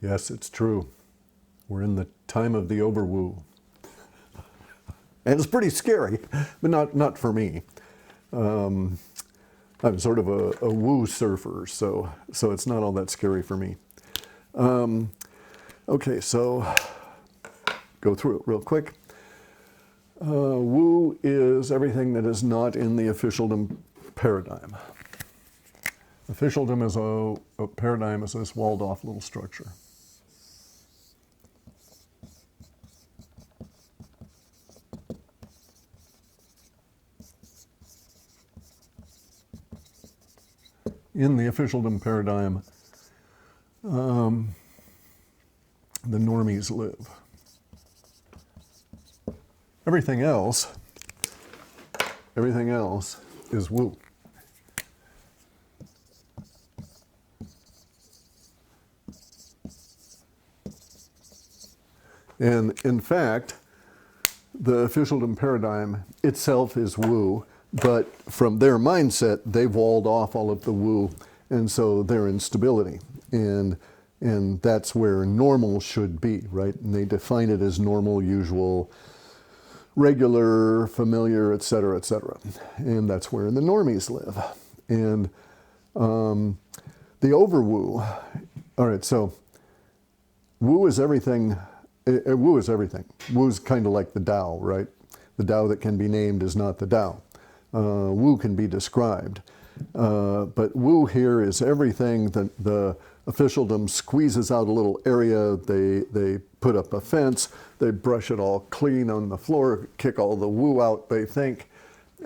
Yes, it's true. We're in the time of the OverWoo. And it's pretty scary, but not for me. I'm sort of a woo surfer, so it's not all that scary for me. Okay, so go through it real quick. Woo is everything that is not in the officialdom paradigm. Officialdom is a paradigm is this walled-off little structure. In the officialdom paradigm, the normies live. Everything else is woo. And in fact, the officialdom paradigm itself is woo, but from their mindset, they've walled off all of the woo, and so they're in stability. And that's where normal should be, right? And they define it as normal, usual, regular, familiar, et cetera, et cetera. And that's where the normies live. And the OverWoo, all right, so woo is everything. Woo is everything. Woo is kind of like the Tao, right? The Tao that can be named is not the Tao. Woo can be described. But woo here is everything that the officialdom squeezes out a little area. They put up a fence. They brush it all clean on the floor, kick all the woo out, they think,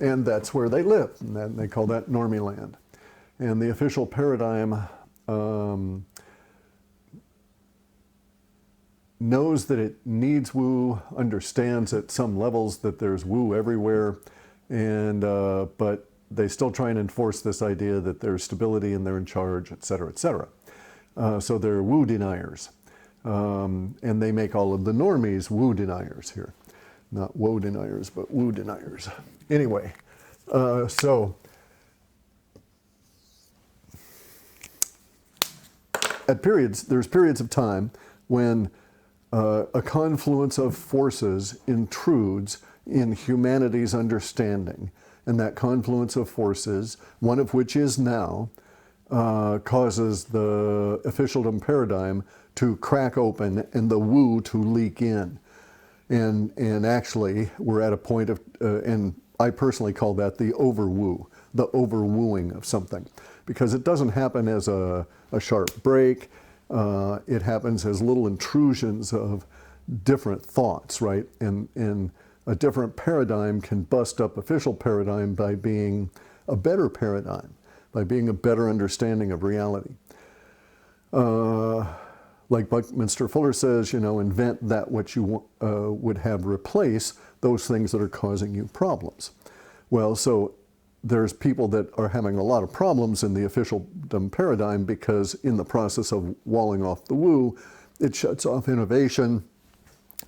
and that's where they live. And they call that normie land. And the official paradigm knows that it needs woo, understands at some levels that there's woo everywhere, and but they still try and enforce this idea that there's stability and they're in charge, et cetera, et cetera. So they're woo deniers. And they make all of the normies woo deniers here. Not woe deniers, but woo deniers. Anyway, so there's periods of time when a confluence of forces intrudes in humanity's understanding. And that confluence of forces, one of which is now, causes the officialdom paradigm to crack open and the woo to leak in. And actually, we're at a point of, and I personally call that the overwoo, the overwooing of something. Because it doesn't happen as a sharp break. It happens as little intrusions of different thoughts, right? And a different paradigm can bust up official paradigm by being a better paradigm, by being a better understanding of reality. Like Buckminster Fuller says, you know, invent that which you would have replace those things that are causing you problems. Well, so there's people that are having a lot of problems in the officialdom paradigm because in the process of walling off the woo, it shuts off innovation.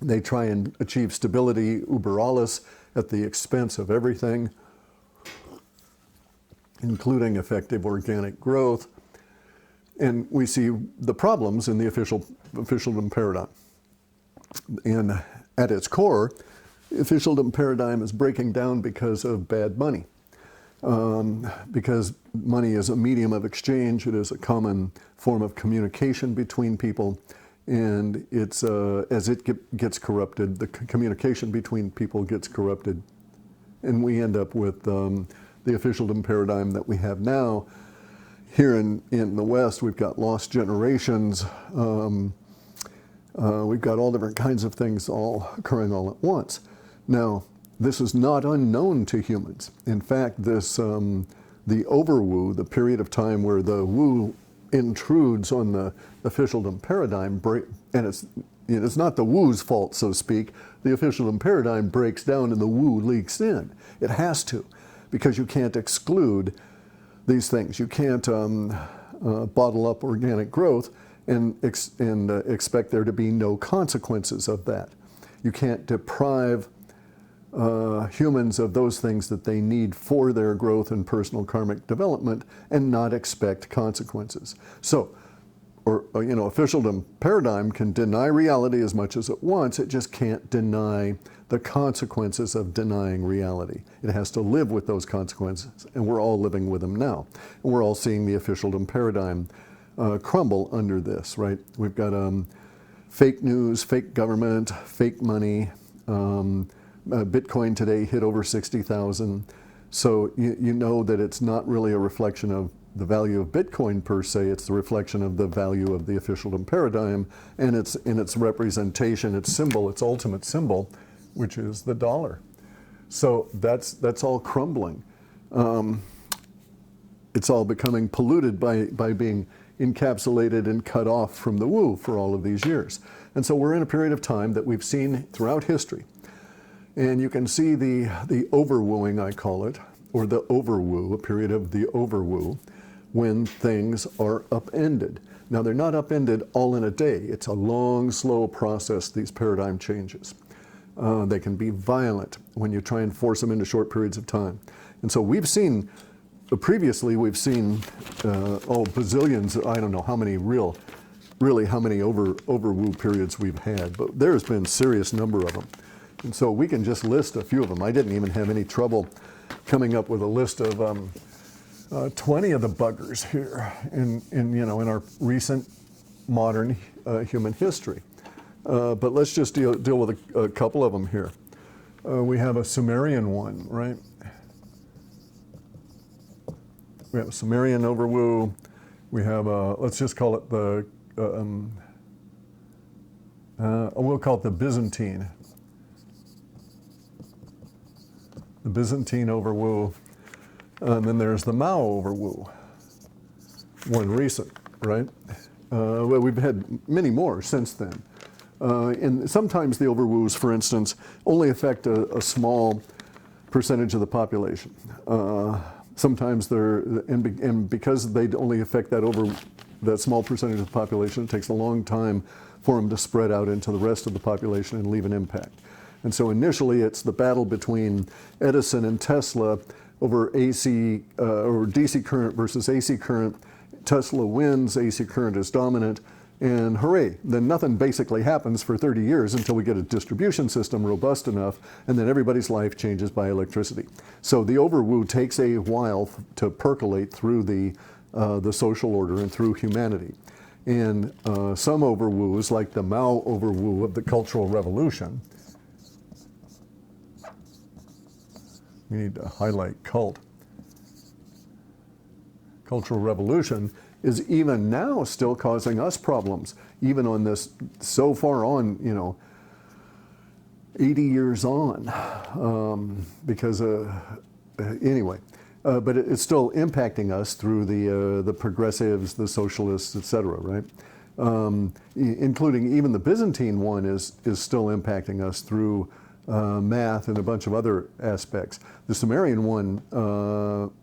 They try and achieve stability, uber alles, at the expense of everything, including effective organic growth. And we see the problems in the officialdom paradigm. And at its core, the officialdom paradigm is breaking down because of bad money. Because money is a medium of exchange, it is a common form of communication between people, and it's as it gets corrupted, the communication between people gets corrupted, and we end up with the officialdom paradigm that we have now. Here in the West, we've got lost generations. We've got all different kinds of things all occurring all at once. Now, this is not unknown to humans. In fact, this the overwoo, the period of time where the woo intrudes on the officialdom paradigm, and it's not the woo's fault, so to speak. The officialdom paradigm breaks down and the woo leaks in. It has to, because you can't exclude these things. You can't bottle up organic growth and expect there to be no consequences of that. You can't deprive humans of those things that they need for their growth and personal karmic development and not expect consequences. So officialdom paradigm can deny reality as much as it wants. It just can't deny the consequences of denying reality. It has to live with those consequences, and we're all living with them now. And we're all seeing the officialdom paradigm crumble under this, right? We've got fake news, fake government, fake money. Bitcoin today hit over 60,000. So you know that it's not really a reflection of the value of Bitcoin per se, it's the reflection of the value of the officialdom paradigm and its representation, its symbol, its ultimate symbol, which is the dollar. So that's all crumbling. It's all becoming polluted by being encapsulated and cut off from the woo for all of these years. And so we're in a period of time that we've seen throughout history. And you can see the overwooing, I call it, or the overwoo, a period of the overwoo, when things are upended. Now, they're not upended all in a day. It's a long, slow process, these paradigm changes. They can be violent when you try and force them into short periods of time. And so we've seen, previously we've seen, bazillions, I don't know how many really how many overwoo periods we've had, but there's been a serious number of them. And so we can just list a few of them. I didn't even have any trouble coming up with a list of 20 of the buggers here in our recent modern human history. But let's just deal with a couple of them here. We have a Sumerian one, right? We have a Sumerian overwoo. We have let's just call it the, we'll call it the Byzantine. The Byzantine overwoo. And then there's the Mao overwoo, one recent, right? Well, we've had many more since then. And sometimes the overwoos, for instance, only affect a small percentage of the population. Sometimes and because they only affect that small percentage of the population, it takes a long time for them to spread out into the rest of the population and leave an impact. And so initially it's the battle between Edison and Tesla over AC or DC current versus AC current. Tesla wins, AC current is dominant, and hooray, then nothing basically happens for 30 years until we get a distribution system robust enough, and then everybody's life changes by electricity. So the overwoo takes a while to percolate through the social order and through humanity. And some overwoos, like the Mao overwoo of the Cultural Revolution, we need to highlight cult. Cultural Revolution is even now still causing us problems, even on this, so far on, 80 years on, because anyway, but it's still impacting us through the progressives, the socialists, etc., right? Including even the Byzantine one is still impacting us through math and a bunch of other aspects. The Sumerian one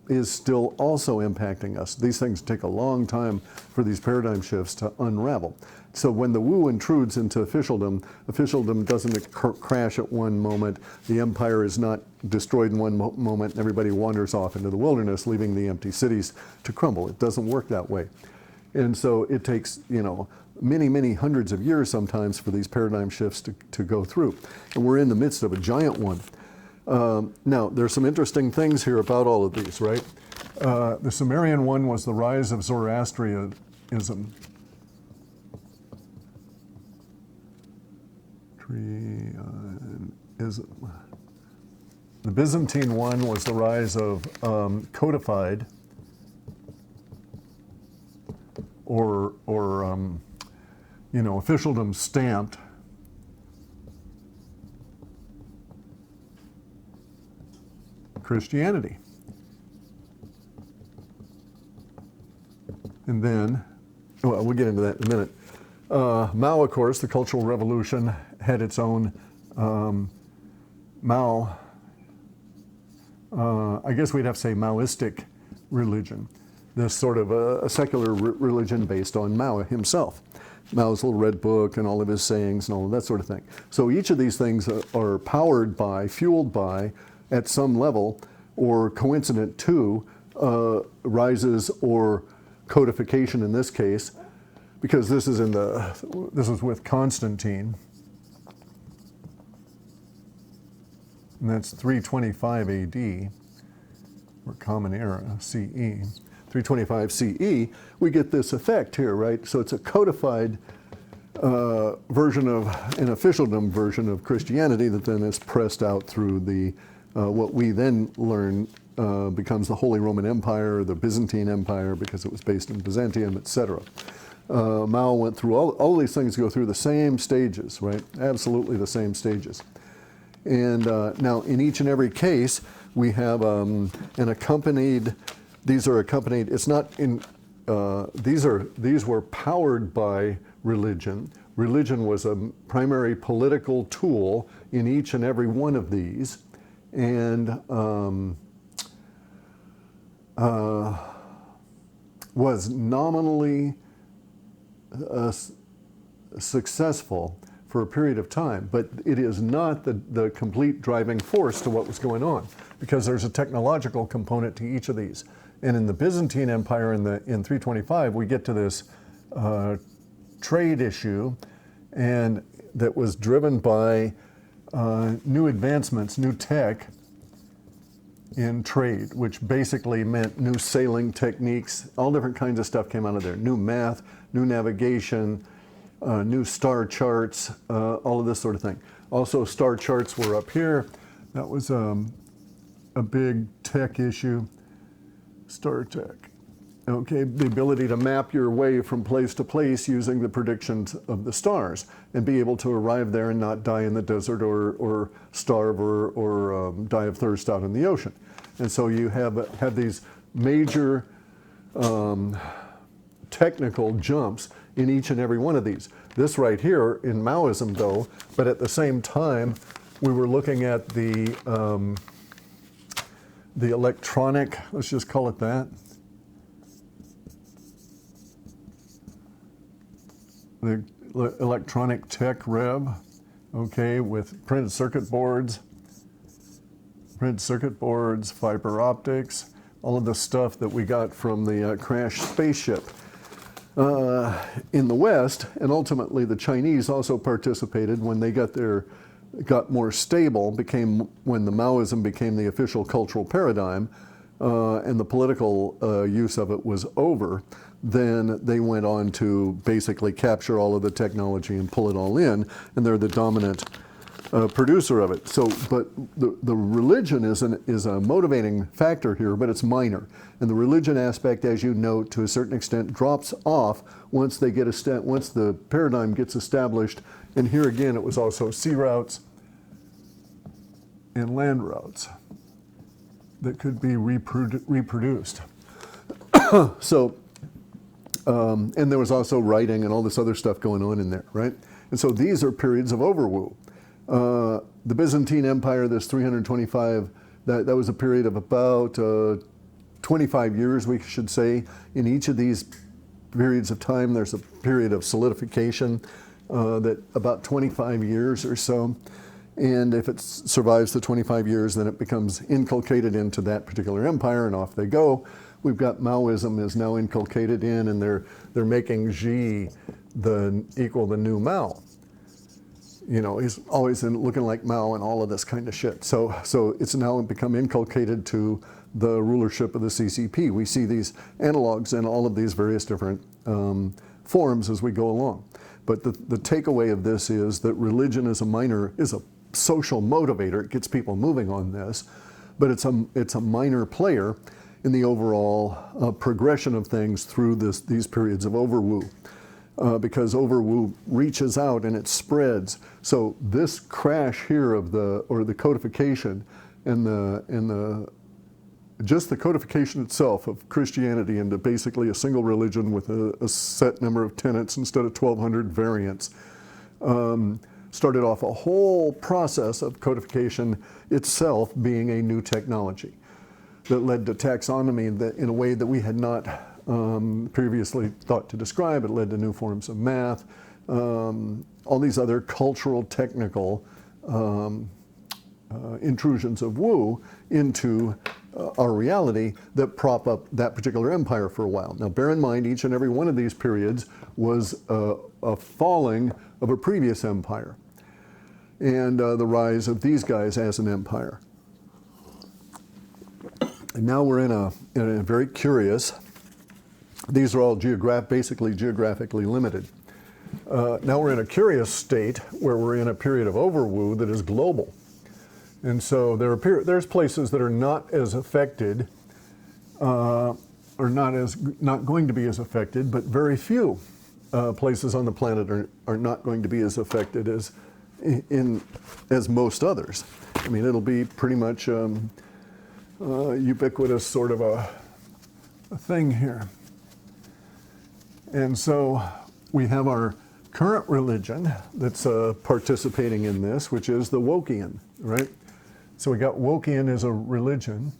is still also impacting us. These things take a long time for these paradigm shifts to unravel. So when the woo intrudes into officialdom doesn't crash at one moment. The empire is not destroyed in one moment and everybody wanders off into the wilderness, leaving the empty cities to crumble. It doesn't work that way. And so it takes, many, many hundreds of years sometimes for these paradigm shifts to go through. And we're in the midst of a giant one. Now, there's some interesting things here about all of these, right? The Sumerian one was the rise of Zoroastrianism. The Byzantine one was the rise of codified or officialdom stamped Christianity. And then, well, we'll get into that in a minute. Mao, of course, the Cultural Revolution had its own Mao, I guess we'd have to say Maoistic religion. This sort of a secular religion based on Mao himself. Mao's little red book and all of his sayings and all of that sort of thing. So each of these things are powered by, fueled by, at some level, or coincident to, rises or codification in this case, because this is with Constantine, and that's 325 AD, or Common Era, CE. 325 CE, we get this effect here, right? So it's a codified version of, an officialdom version of Christianity that then is pressed out through the, what we then learn becomes the Holy Roman Empire, the Byzantine Empire, because it was based in Byzantium, etc. Mao went through, all these things go through the same stages, right? Absolutely the same stages. And now in each and every case, we have an accompanied, these are accompanied, it's not in, these were powered by religion. Religion was a primary political tool in each and every one of these. And was nominally successful for a period of time, but it is not the complete driving force to what was going on, because there's a technological component to each of these. And in the Byzantine Empire in 325, we get to this trade issue, and that was driven by new advancements, new tech in trade, which basically meant new sailing techniques. All different kinds of stuff came out of there. New math, new navigation, new star charts, all of this sort of thing. Also, star charts were up here. That was a big tech issue. Star tech. Okay, the ability to map your way from place to place using the predictions of the stars and be able to arrive there and not die in the desert or starve or die of thirst out in the ocean. And so you have these major technical jumps in each and every one of these. This right here in Maoism, though, but at the same time, we were looking at the electronic, let's just call it that, the electronic tech rev, okay, with printed circuit boards, fiber optics, all of the stuff that we got from the crashed spaceship. In the West, and ultimately the Chinese also participated when they got more stable, when the Maoism became the official cultural paradigm, and the political use of it was over. Then they went on to basically capture all of the technology and pull it all in, and they're the dominant producer of it. So, but the religion is a motivating factor here, but it's minor. And the religion aspect, as you note, to a certain extent, drops off once once the paradigm gets established. And here again, it was also sea routes and land routes that could be reproduced. So, and there was also writing and all this other stuff going on in there, right? And so these are periods of OverWoo. The Byzantine Empire, this 325, that was a period of about 25 years, we should say. In each of these periods of time, there's a period of solidification that about 25 years or so. And if it survives the 25 years, then it becomes inculcated into that particular empire, and off they go. We've got Maoism is now inculcated in, and they're making Xi equal the new Mao. You know, he's always looking like Mao and all of this kind of shit. So it's now become inculcated to the rulership of the CCP. We see these analogs in all of these various different forms as we go along. But the takeaway of this is that religion is a social motivator. It gets people moving on this, but it's a minor player in the overall progression of things through these periods of OverWoo. Because OverWoo reaches out and it spreads. So this crash here of the codification and just the codification itself of Christianity into basically a single religion with a set number of tenets instead of 1,200 variants started off a whole process of codification itself being a new technology that led to taxonomy in a way that we had not previously thought to describe. It led to new forms of math, all these other cultural, technical intrusions of Woo into our reality that prop up that particular empire for a while. Now bear in mind, each and every one of these periods was a falling of a previous empire and the rise of these guys as an empire. And now we're in a very curious, these are all basically geographically limited. Now we're in a curious state where we're in a period of OverWoo that is global. And so there's places that are not as affected, or not going to be as affected, but very few places on the planet are not going to be as affected as most others. I mean, it'll be pretty much ubiquitous sort of a thing here. And so we have our current religion that's participating in this, which is the Wokian, right? So we got Wokian as a religion,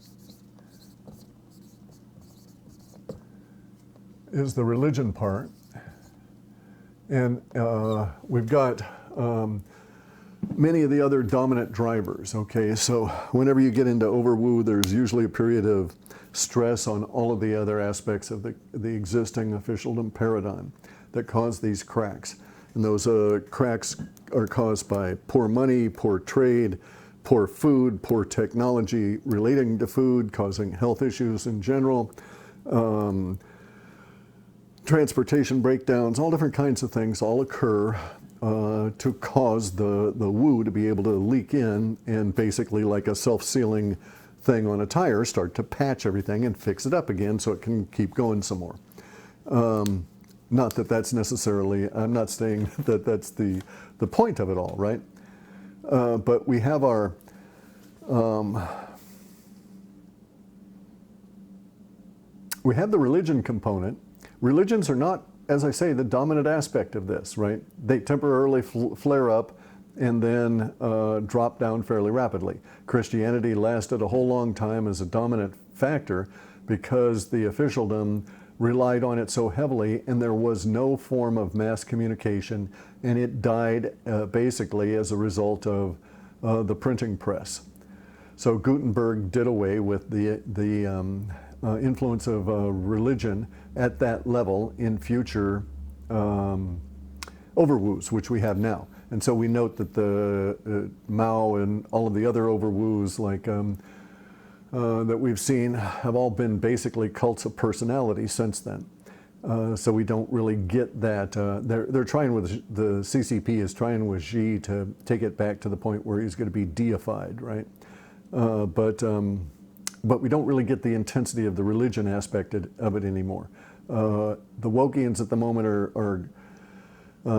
is the religion part. And we've got many of the other dominant drivers, okay? So whenever you get into OverWoo, there's usually a period of stress on all of the other aspects of the existing officialdom paradigm that cause these cracks. And those cracks are caused by poor money, poor trade, poor food, poor technology relating to food, causing health issues in general, transportation breakdowns, all different kinds of things all occur to cause the woo to be able to leak in and basically, like a self-sealing thing on a tire, start to patch everything and fix it up again so it can keep going some more. Not that that's necessarily, I'm not saying that that's the point of it all, right? But we have our we have the religion component. Religions are not, as I say, the dominant aspect of this, right? They temporarily flare up and then drop down fairly rapidly. Christianity lasted a whole long time as a dominant factor because the officialdom relied on it so heavily, and there was no form of mass communication, and it died basically as a result of the printing press. So Gutenberg did away with the influence of religion at that level in future OverWoos, which we have now. And so we note that the Mao and all of the other OverWoos like that we've seen have all been basically cults of personality since then. So we don't really get that. They're trying with, the CCP is trying with Xi to take it back to the point where he's going to be deified, right? But we don't really get the intensity of the religion aspect of it anymore. The Wokians at the moment are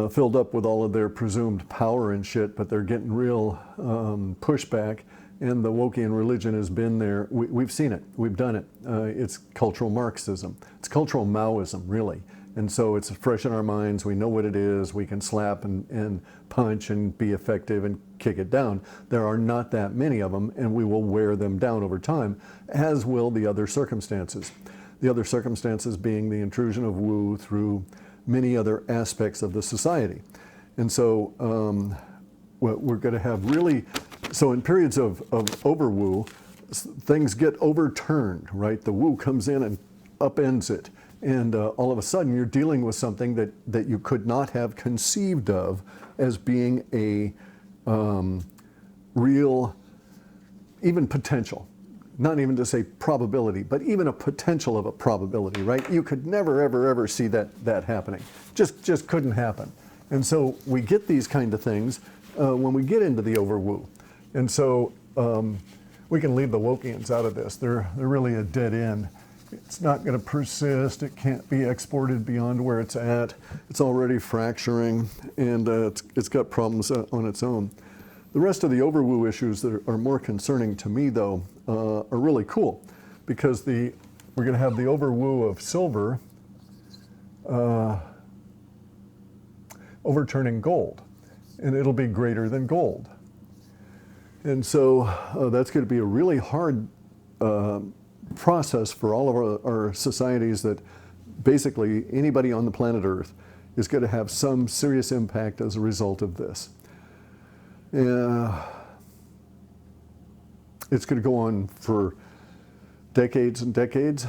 filled up with all of their presumed power and shit, but they're getting real pushback, and the Wokian religion has been there. We've seen it. We've done it. It's cultural Marxism. It's cultural Maoism, really. And so it's fresh in our minds. We know what it is. We can slap and punch and be effective and kick it down. There are not that many of them, and we will wear them down over time, as will the other circumstances. The other circumstances being the intrusion of Wu through many other aspects of the society. And so we're going to have really, so in periods of OverWoo, things get overturned, right? The Wu comes in and upends it. And all of a sudden you're dealing with something that you could not have conceived of as being a real, even potential. Not even to say probability, but even a potential of a probability, right? You could never, ever, ever see that happening. Just couldn't happen. And so we get these kind of things when we get into the OverWoo. And so we can leave the Wokians out of this. They're really a dead end. It's not going to persist. It can't be exported beyond where it's at. It's already fracturing, and it's got problems on its own. The rest of the OverWoo issues that are more concerning to me, though, are really cool, because we're going to have the OverWoo of silver overturning gold, and it'll be greater than gold. And so that's going to be a really hard process for all of our societies, that basically anybody on the planet Earth is going to have some serious impact as a result of this. It's going to go on for decades and decades,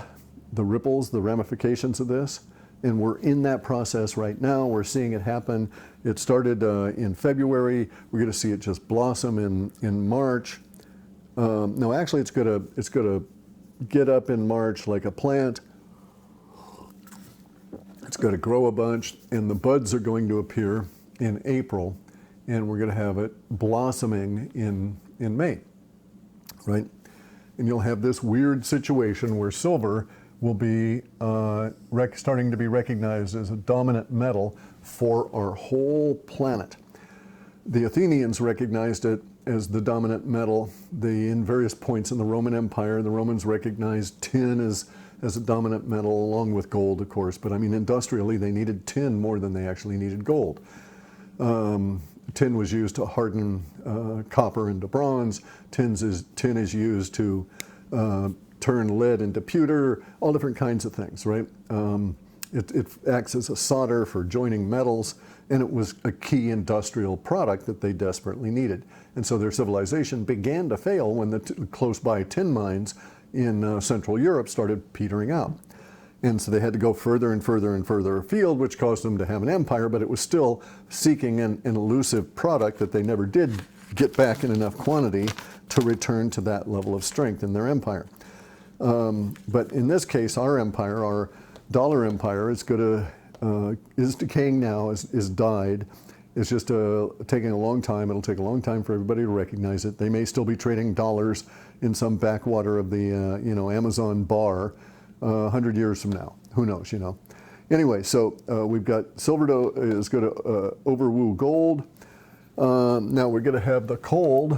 the ripples, the ramifications of this. And we're in that process right now. We're seeing it happen. It started in February. We're going to see it just blossom in March. No, actually, it's gonna get up in March like a plant. It's going to grow a bunch, and the buds are going to appear in April, and we're going to have it blossoming in May, right? And you'll have this weird situation where silver will be starting to be recognized as a dominant metal for our whole planet. The Athenians recognized it as the dominant metal. In various points in the Roman Empire, the Romans recognized tin as a dominant metal, along with gold, of course. But I mean, industrially, they needed tin more than they actually needed gold. Tin was used to harden copper into bronze. Tin is used to turn lead into pewter, all different kinds of things, right? It acts as a solder for joining metals, and it was a key industrial product that they desperately needed. And so their civilization began to fail when the close-by tin mines in Central Europe started petering out. And so they had to go further and further and further afield, which caused them to have an empire, but it was still seeking an elusive product that they never did get back in enough quantity to return to that level of strength in their empire. But in this case, our empire, our dollar empire, is decaying now, is died. It's just taking a long time. It'll take a long time for everybody to recognize it. They may still be trading dollars in some backwater of the Amazon bar 100 years from now. Who knows, Anyway, so we've got silver is going to OverWoo gold. Now we're going to have the cold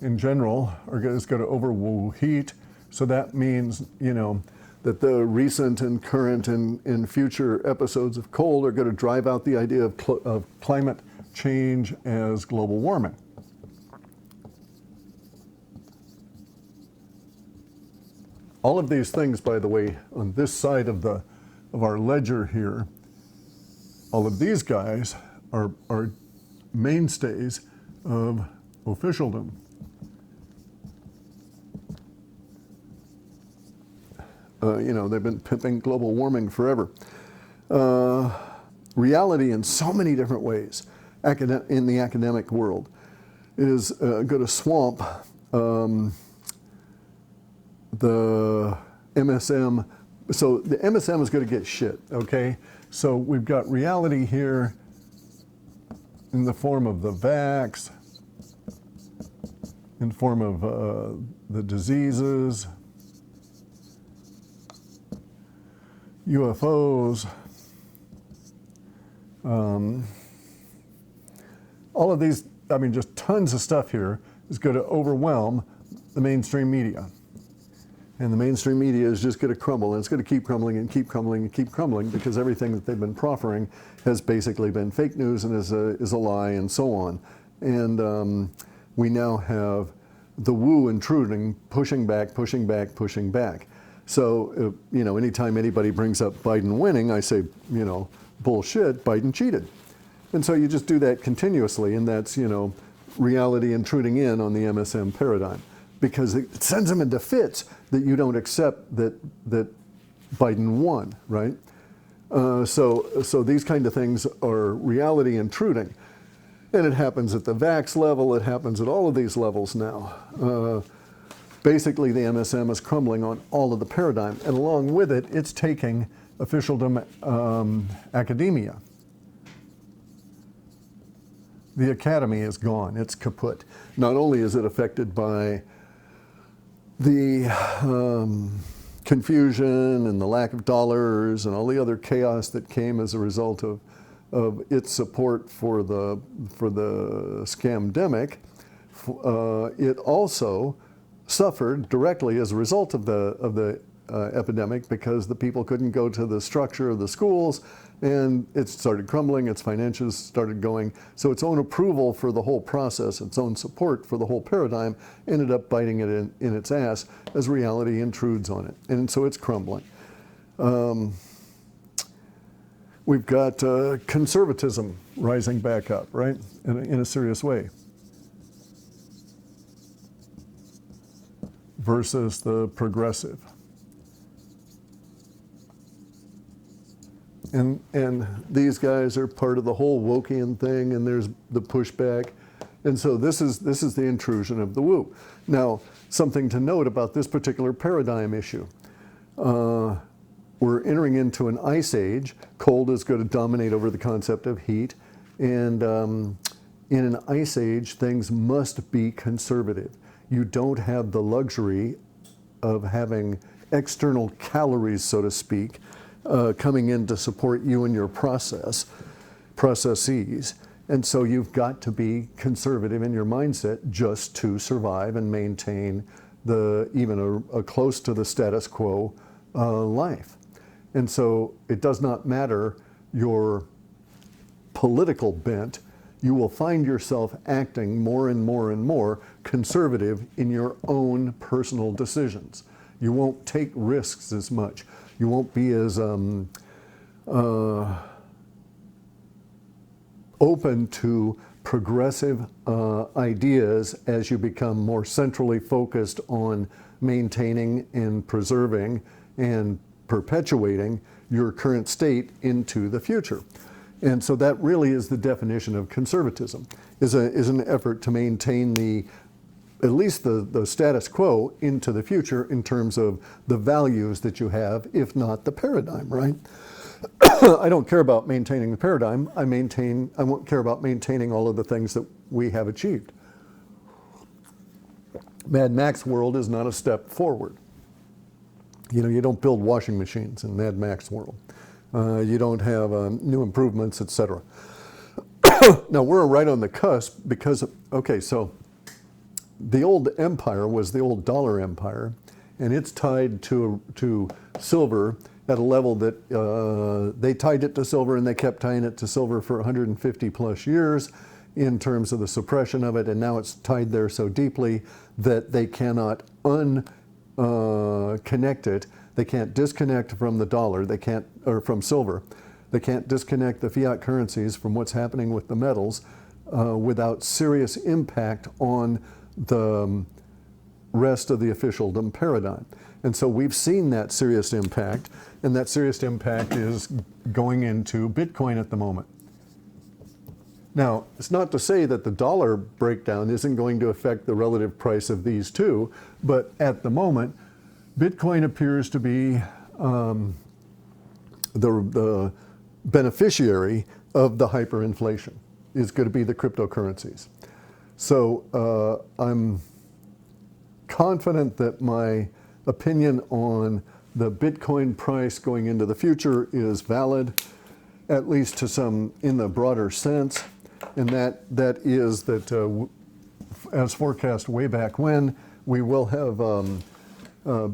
in general is going to OverWoo heat. So that means, that the recent and current and future episodes of cold are going to drive out the idea of climate change as global warming. All of these things, by the way, on this side of our ledger here, all of these guys are mainstays of officialdom. They've been pimping global warming forever. Reality in so many different ways in the academic world is going to swamp the MSM. So the MSM is going to get shit, okay? So we've got reality here in the form of the vax, in the form of the diseases, UFOs, all of these, just tons of stuff here is going to overwhelm the mainstream media. And the mainstream media is just going to crumble, and it's going to keep crumbling and keep crumbling and keep crumbling because everything that they've been proffering has basically been fake news and is a lie and so on. And we now have the woo intruding, pushing back, pushing back, pushing back. So, anytime anybody brings up Biden winning, I say, bullshit, Biden cheated. And so you just do that continuously, and that's, reality intruding in on the MSM paradigm. Because it sends them into fits that you don't accept that Biden won, right? So these kind of things are reality intruding. And it happens at the vax level, it happens at all of these levels now. Basically, the MSM is crumbling on all of the paradigm, and along with it, it's taking officialdom academia. The academy is gone, it's kaput. Not only is it affected by the confusion and the lack of dollars and all the other chaos that came as a result of its support for the scamdemic, it also suffered directly as a result of the epidemic because the people couldn't go to the structure of the schools, and it started crumbling, its financials started going. So its own approval for the whole process, its own support for the whole paradigm ended up biting it in its ass as reality intrudes on it. And so it's crumbling. We've got conservatism rising back up, right, in a serious way. versus the progressive. And these guys are part of the whole Wokian thing, and there's the pushback. And so this is the intrusion of the woo. Now, something to note about this particular paradigm issue. We're entering into an ice age. Cold is going to dominate over the concept of heat. And in an ice age, things must be conservative. You don't have the luxury of having external calories, so to speak, coming in to support you in your processes. And so you've got to be conservative in your mindset just to survive and maintain even a close to the status quo life. And so it does not matter your political bent, you will find yourself acting more and more and more conservative in your own personal decisions. You won't take risks as much. You won't be as open to progressive ideas as you become more centrally focused on maintaining and preserving and perpetuating your current state into the future. And so that really is the definition of conservatism, is an effort to maintain at least the status quo into the future in terms of the values that you have, if not the paradigm, right? I don't care about maintaining the paradigm. I won't care about maintaining all of the things that we have achieved. Mad Max world is not a step forward. You know, you don't build washing machines in Mad Max world. You don't have new improvements, etc. Now, we're right on the cusp because, so the old empire was the old dollar empire, and it's tied to silver at a level that they tied it to silver, and they kept tying it to silver for 150 plus years in terms of the suppression of it, and now it's tied there so deeply that they cannot connect it. They can't disconnect from the dollar, or from silver. They can't disconnect the fiat currencies from what's happening with the metals without serious impact on the rest of the officialdom paradigm. And so we've seen that serious impact, and that serious impact is going into Bitcoin at the moment. Now, it's not to say that the dollar breakdown isn't going to affect the relative price of these two, but at the moment, Bitcoin appears to be the beneficiary of the hyperinflation, is going to be the cryptocurrencies. So I'm confident that my opinion on the Bitcoin price going into the future is valid, at least to some in the broader sense, and that is that as forecast way back when, we will have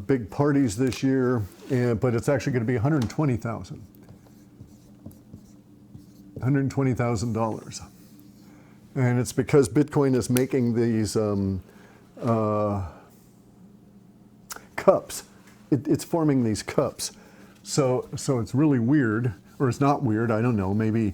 big parties this year, but it's actually going to be $120,000. And it's because Bitcoin is making these cups. It's forming these cups. So it's really weird, or it's not weird, I don't know, maybe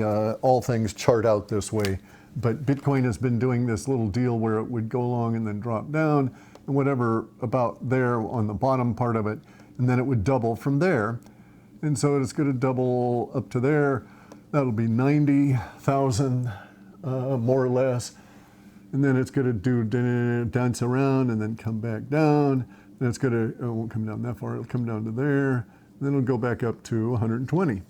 all things chart out this way. But Bitcoin has been doing this little deal where it would go along and then drop down, and whatever about there on the bottom part of it, and then it would double from there. And so it's going to double up to there. That'll be 90,000, more or less. And then it's going to do dance around and then come back down. And it's going to, it won't come down that far, it'll come down to there. And then it'll go back up to 120.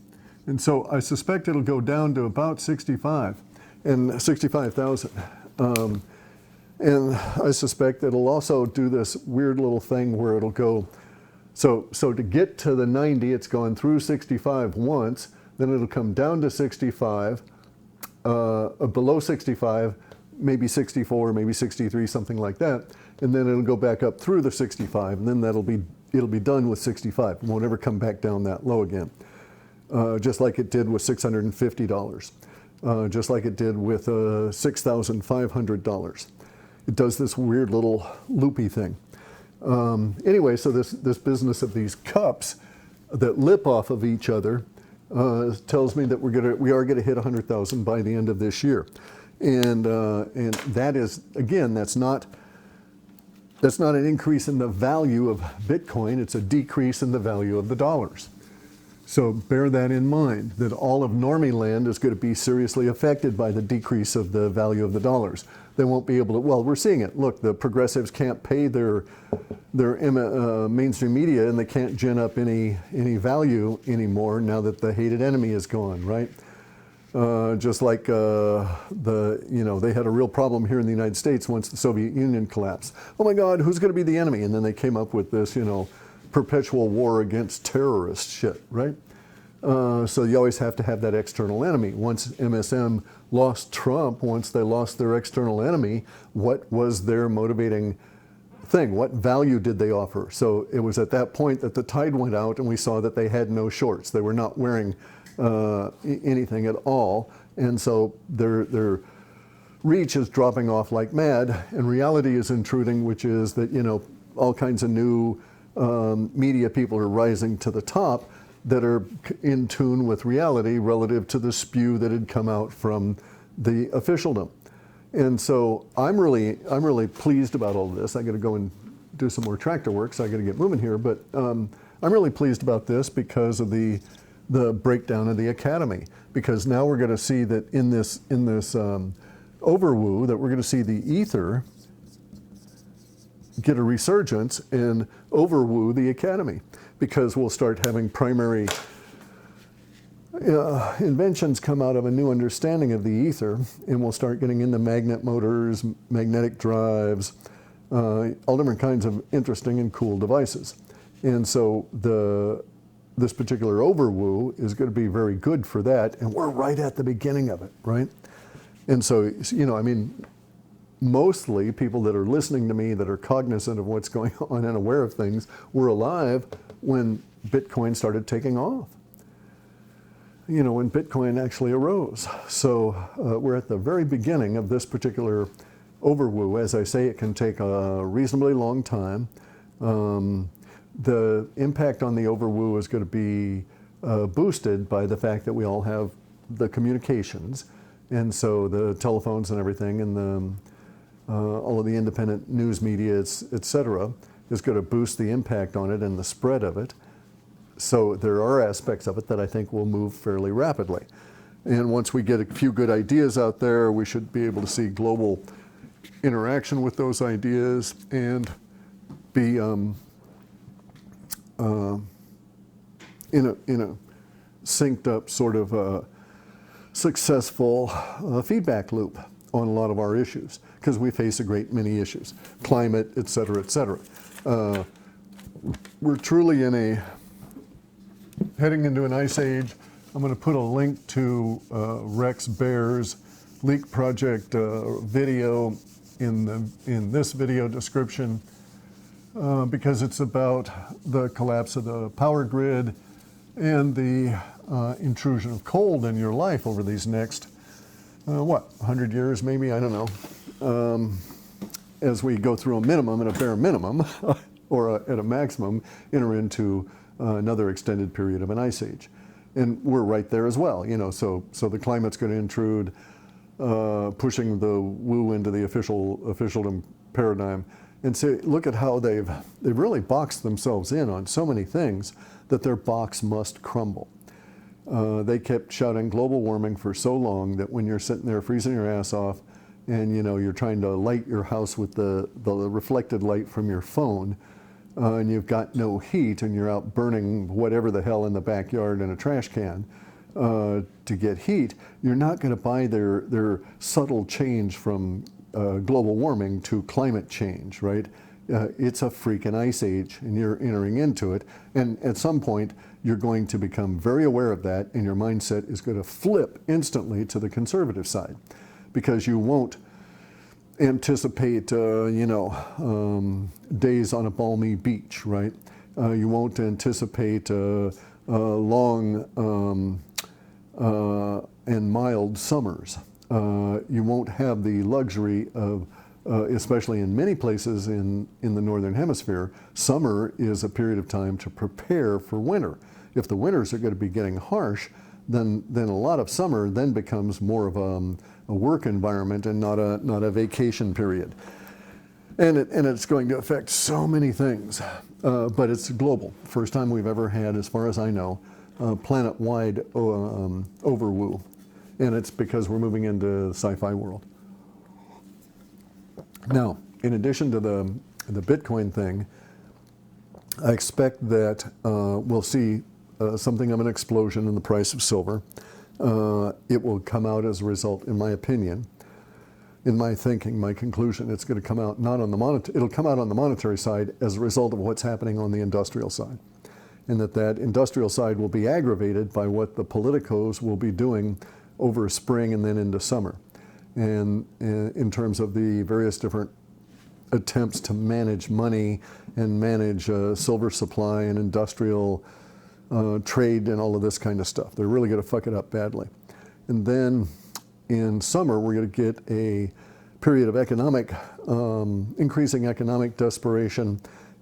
And so I suspect it'll go down to about 65,000. And I suspect it'll also do this weird little thing where it'll go, so to get to the 90, it's gone through 65 once, then it'll come down to 65, below 65, maybe 64, maybe 63, something like that, and then it'll go back up through the 65, and then it'll be done with 65. It won't ever come back down that low again, just like it did with $650, just like it did with $6,500. It does this weird little loopy thing. Anyway, so this business of these cups that lip off of each other tells me that we are gonna hit 100,000 by the end of this year, and that is, again, that's not That's not an increase in the value of Bitcoin, it's a decrease in the value of the dollars. So bear that in mind, that all of normie land is going to be seriously affected by the decrease of the value of the dollars. They won't be able to, well, we're seeing it. Look, the progressives can't pay their mainstream media, and they can't gin up any value anymore now that the hated enemy is gone, right? Just like they had a real problem here in the United States once the Soviet Union collapsed. Oh my God, who's going to be the enemy? And then they came up with this, perpetual war against terrorist shit, right? So you always have to have that external enemy. Once MSM lost Trump, once they lost their external enemy, what was their motivating thing? What value did they offer? So it was at that point that the tide went out and we saw that they had no shorts. They were not wearing anything at all. And so their reach is dropping off like mad, and reality is intruding, which is that, all kinds of new media people are rising to the top that are in tune with reality relative to the spew that had come out from the officialdom. And so I'm really pleased about all of this. I got to go and do some more tractor work, so I got to get moving here. But I'm really pleased about this because of the breakdown of the academy. Because now we're going to see that in this OverWoo, that we're going to see the ether get a resurgence and OverWoo the academy, because we'll start having primary inventions come out of a new understanding of the ether, and we'll start getting into magnet motors, magnetic drives, all different kinds of interesting and cool devices. And so this particular OverWoo is going to be very good for that, and we're right at the beginning of it, right? And so, mostly people that are listening to me that are cognizant of what's going on and aware of things were alive when Bitcoin started taking off. When Bitcoin actually arose. So we're at the very beginning of this particular OverWoo. As I say, it can take a reasonably long time. The impact on the OverWoo is going to be boosted by the fact that we all have the communications, and so the telephones and everything, and all of the independent news media, et cetera, is going to boost the impact on it and the spread of it. So there are aspects of it that I think will move fairly rapidly. And once we get a few good ideas out there, we should be able to see global interaction with those ideas and be in a synced up sort of successful feedback loop on a lot of our issues, because we face a great many issues, climate, et cetera, et cetera. We're truly heading into an ice age. I'm going to put a link to Rex Bear's Leak Project video in this video description, because it's about the collapse of the power grid and the intrusion of cold in your life over these next 100 years maybe, I don't know, as we go through a minimum and a bare minimum or at a maximum enter into another extended period of an ice age. And we're right there as well, so the climate's going to intrude, pushing the woo into the officialdom paradigm. And so look at how they've really boxed themselves in on so many things that their box must crumble. They kept shouting global warming for so long that when you're sitting there freezing your ass off and you're trying to light your house with the reflected light from your phone, and you've got no heat and you're out burning whatever the hell in the backyard in a trash can to get heat, you're not going to buy their subtle change from global warming to climate change, right? It's a freaking ice age and you're entering into it, and at some point you're going to become very aware of that, and your mindset is going to flip instantly to the conservative side, because you won't anticipate days on a balmy beach, right? You won't anticipate long and mild summers. You won't have the luxury of, especially in many places in the Northern Hemisphere, summer is a period of time to prepare for winter. If the winters are going to be getting harsh, then a lot of summer then becomes more of a work environment and not a vacation period. And it's going to affect so many things, but it's global. First time we've ever had, as far as I know, planet-wide OverWoo, and it's because we're moving into the sci-fi world. Now, in addition to the Bitcoin thing, I expect that we'll see something of an explosion in the price of silver. It will come out as a result, in my opinion, in my thinking, my conclusion, it's going to come out not on the it'll come out on the monetary side as a result of what's happening on the industrial side. And that industrial side will be aggravated by what the politicos will be doing over spring and then into summer. And in terms of the various different attempts to manage money and manage silver supply and industrial trade and all of this kind of stuff. They're really going to fuck it up badly. And then in summer, we're going to get a period of increasing economic desperation,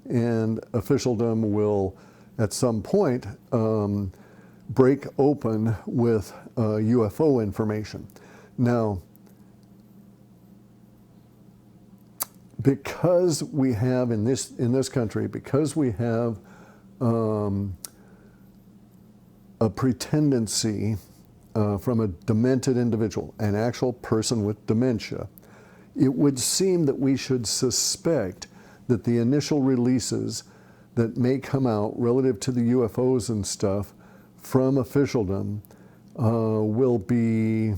and officialdom will, at some point, break open with UFO information. Now, because we have in this country, because we have a pretendency from a demented individual, an actual person with dementia, it would seem that we should suspect that the initial releases that may come out relative to the UFOs and stuff from officialdom will be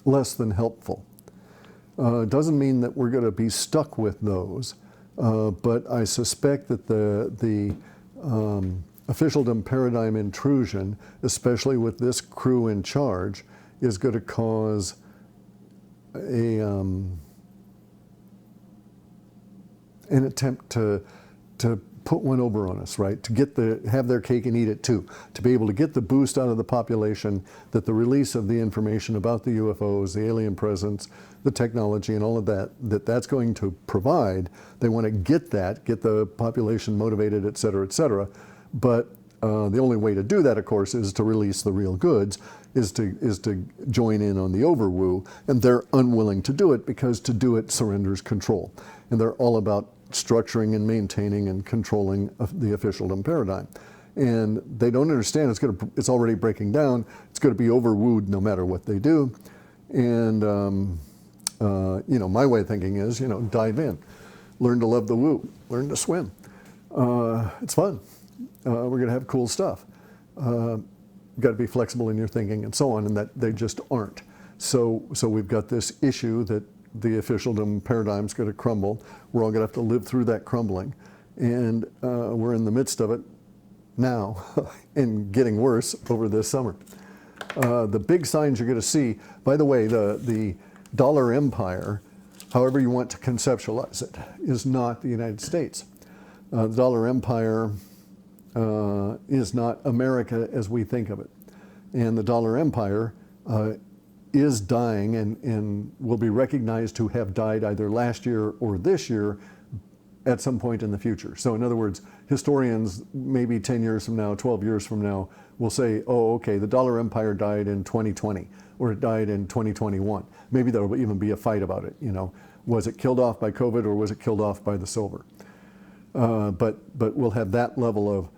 less than helpful. Doesn't mean that we're going to be stuck with those, but I suspect that the officialdom paradigm intrusion, especially with this crew in charge, is going to cause an attempt to put one over on us, right? To have their cake and eat it too. To be able to get the boost out of the population that the release of the information about the UFOs, the alien presence, the technology, and all of that's going to provide. They want to get the population motivated, et cetera, et cetera. But the only way to do that, of course, is to release the real goods, is to join in on the OverWoo, and they're unwilling to do it because to do it surrenders control. And they're all about structuring and maintaining and controlling the officialdom paradigm. And they don't understand it's already breaking down. It's going to be overwooed no matter what they do. And my way of thinking is, dive in, learn to love the woo, learn to swim. It's fun. We're going to have cool stuff. You've got to be flexible in your thinking and so on, and that they just aren't. So we've got this issue that the officialdom paradigm is going to crumble. We're all going to have to live through that crumbling. And we're in the midst of it now and getting worse over this summer. The big signs you're going to see, by the way, the dollar empire, however you want to conceptualize it, is not the United States. The dollar empire is not America as we think of it. And the dollar empire is dying and will be recognized to have died either last year or this year at some point in the future. So in other words, historians maybe 10 years from now, 12 years from now, will say, oh, okay, the dollar empire died in 2020 or it died in 2021. Maybe there will even be a fight about it. Was it killed off by COVID or was it killed off by the silver? But we'll have that level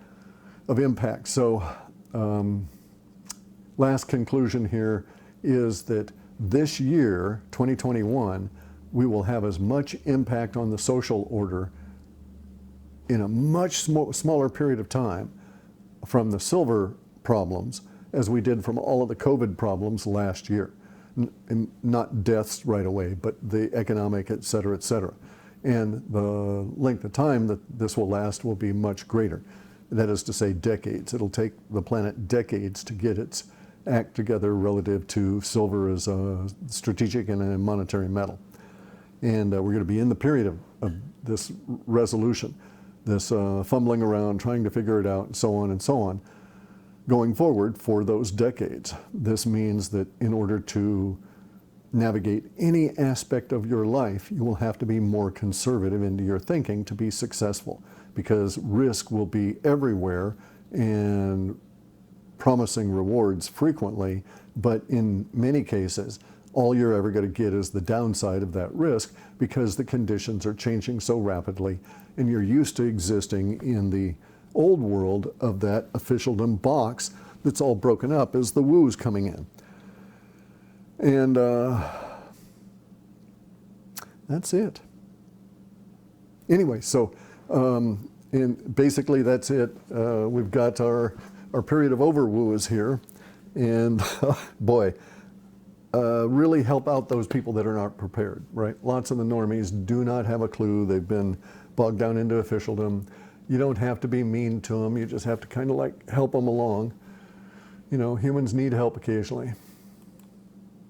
of impact. So last conclusion here is that this year, 2021, we will have as much impact on the social order in a much smaller period of time from the silver problems as we did from all of the COVID problems last year. And not deaths right away, but the economic, et cetera, et cetera. And the length of time that this will last will be much greater. That is to say, decades. It'll take the planet decades to get its act together relative to silver as a strategic and a monetary metal. And we're going to be in the period of this resolution, this fumbling around, trying to figure it out, and so on, going forward for those decades. This means that in order to navigate any aspect of your life, you will have to be more conservative into your thinking to be successful, because risk will be everywhere and promising rewards frequently, but in many cases, all you're ever going to get is the downside of that risk, because the conditions are changing so rapidly and you're used to existing in the old world of that officialdom box that's all broken up as the woo's coming in. And that's it. Anyway, so and basically that's it. We've got our period of OverWoo is here, and boy, really help out those people that are not prepared, right? Lots of the normies do not have a clue. They've been bogged down into officialdom. You don't have to be mean to them. You just have to kind of like help them along. You know, humans need help occasionally.